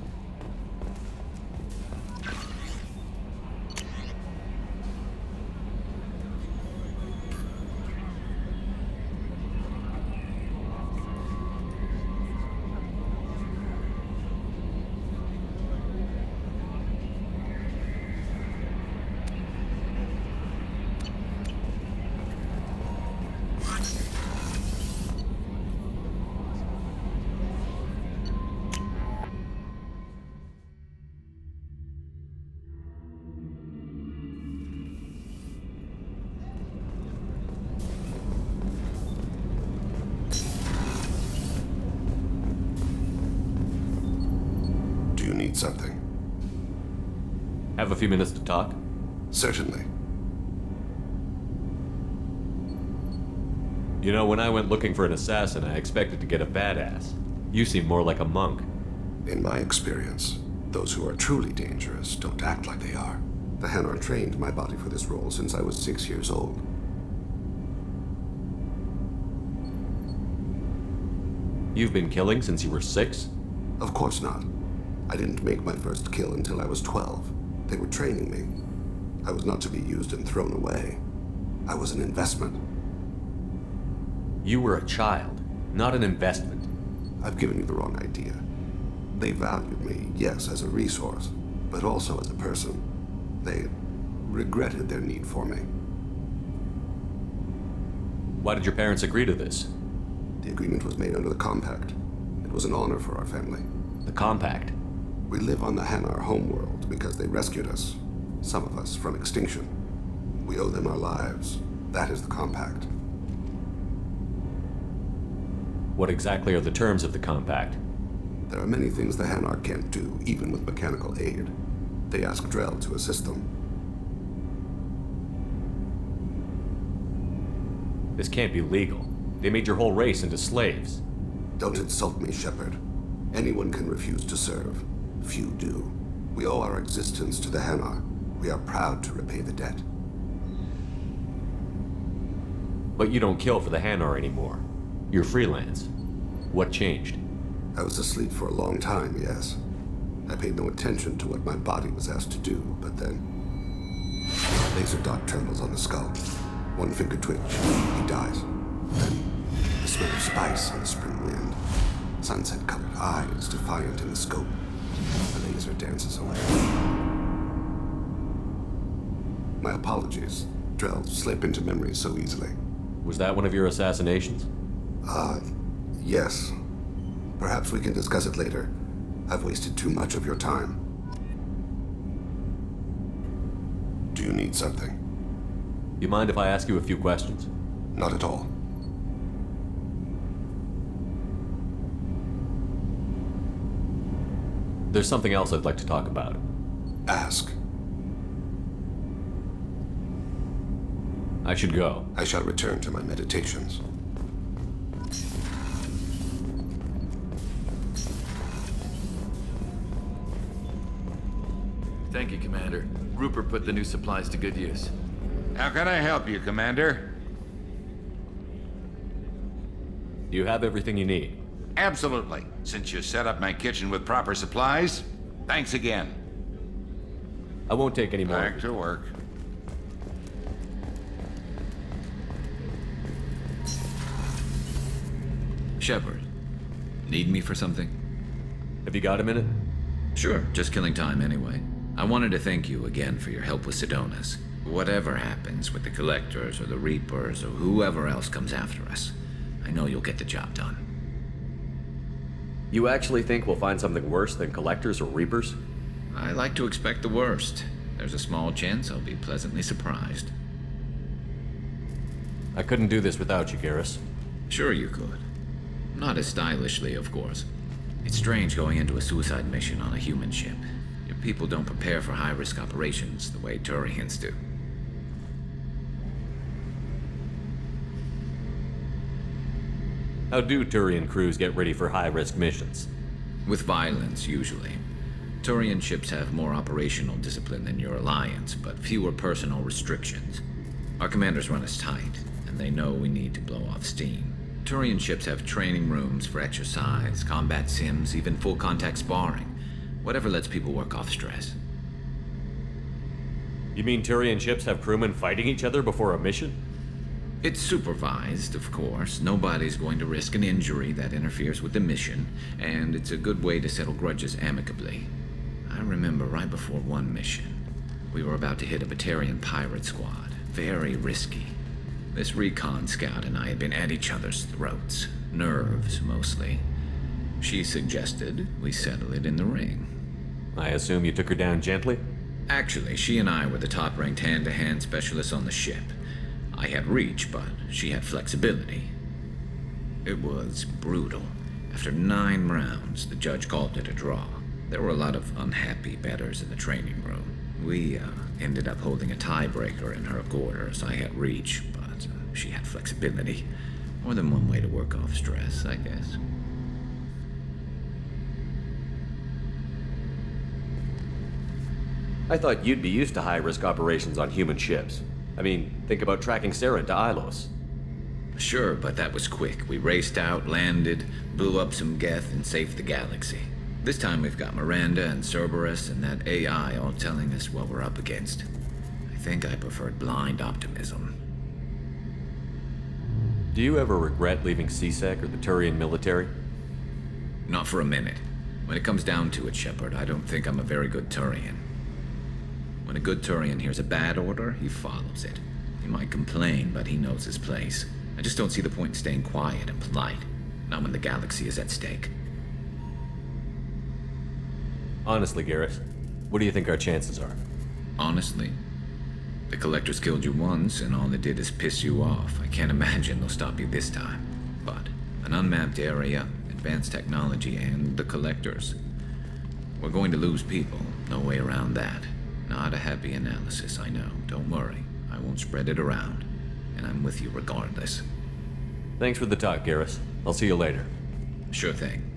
Something.
Have a few minutes to talk?
Certainly.
You know, when I went looking for an assassin, I expected to get a badass. You seem more like a monk.
In my experience, those who are truly dangerous don't act like they are. The Hanar trained my body for this role since I was 6 years old.
You've been killing since you were 6?
Of course not. I didn't make my first kill until I was 12. They were training me. I was not to be used and thrown away. I was an investment.
You were a child, not an investment.
I've given you the wrong idea. They valued me, yes, as a resource, but also as a person. They regretted their need for me.
Why did your parents agree to this?
The agreement was made under the Compact. It was an honor for our family.
The Compact?
We live on the Hanar homeworld because they rescued us, some of us, from extinction. We owe them our lives. That is the Compact.
What exactly are the terms of the Compact?
There are many things the Hanar can't do, even with mechanical aid. They ask Drell to assist them.
This can't be legal. They made your whole race into slaves.
Don't insult me, Shepard. Anyone can refuse to serve. Few do. We owe our existence to the Hanar. We are proud to repay the debt.
But you don't kill for the Hanar anymore. You're freelance. What changed?
I was asleep for a long time, yes. I paid no attention to what my body was asked to do, but then... Laser dot trembles on the skull. One finger twitch. He dies. Then the smell of spice on the spring wind. Sunset-colored eyes defiant in the scope. The laser dances away. My apologies. Drell slip into memory so easily.
Was that one of your assassinations?
Yes. Perhaps we can discuss it later. I've wasted too much of your time. Do you need something?
You mind if I ask you a few questions?
Not at all.
There's something else I'd like to talk about.
Ask.
I should go.
I shall return to my meditations.
Thank you, Commander. Rupert put the new supplies to good use.
How can I help you, Commander?
Do you have everything you need?
Absolutely. Since you set up my kitchen with proper supplies, thanks again.
I won't take any more.
Back to work.
Shepard, need me for something?
Have you got a minute?
Sure, just killing time anyway. I wanted to thank you again for your help with Sidonis. Whatever happens with the Collectors or the Reapers or whoever else comes after us, I know you'll get the job done.
You actually think we'll find something worse than Collectors or Reapers?
I like to expect the worst. There's a small chance I'll be pleasantly surprised.
I couldn't do this without you, Garrus.
Sure you could. Not as stylishly, of course. It's strange going into a suicide mission on a human ship. Your people don't prepare for high-risk operations the way Turians do.
How do Turian crews get ready for high-risk missions?
With violence, usually. Turian ships have more operational discipline than your alliance, but fewer personal restrictions. Our commanders run us tight, and they know we need to blow off steam. Turian ships have training rooms for exercise, combat sims, even full-contact sparring. Whatever lets people work off stress.
You mean Turian ships have crewmen fighting each other before a mission?
It's supervised, of course. Nobody's going to risk an injury that interferes with the mission, and it's a good way to settle grudges amicably. I remember right before one mission, we were about to hit a Batarian pirate squad. Very risky. This recon scout and I had been at each other's throats. Nerves, mostly. She suggested we settle it in the ring.
I assume you took her down gently?
Actually, she and I were the top-ranked hand-to-hand specialists on the ship. I had reach, but she had flexibility. It was brutal. After 9 rounds, the judge called it a draw. There were a lot of unhappy bettors in the training room. We ended up holding a tiebreaker in her quarters. I had reach, but she had flexibility. More than one way to work off stress, I guess.
I thought you'd be used to high-risk operations on human ships. I mean, think about tracking Sarah into Ilos.
Sure, but that was quick. We raced out, landed, blew up some Geth, and saved the galaxy. This time we've got Miranda and Cerberus and that AI all telling us what we're up against. I think I preferred blind optimism.
Do you ever regret leaving CSEC or the Turian military?
Not for a minute. When it comes down to it, Shepard, I don't think I'm a very good Turian. When a good Turian hears a bad order, he follows it. He might complain, but he knows his place. I just don't see the point in staying quiet and polite. Not when the galaxy is at stake.
Honestly, Garrus, what do you think our chances are?
Honestly? The Collectors killed you once, and all they did is piss you off. I can't imagine they'll stop you this time. But an unmapped area, advanced technology, and the Collectors. We're going to lose people. No way around that. Not a happy analysis, I know. Don't worry. I won't spread it around. And I'm with you regardless.
Thanks for the talk, Garrus. I'll see you later.
Sure thing.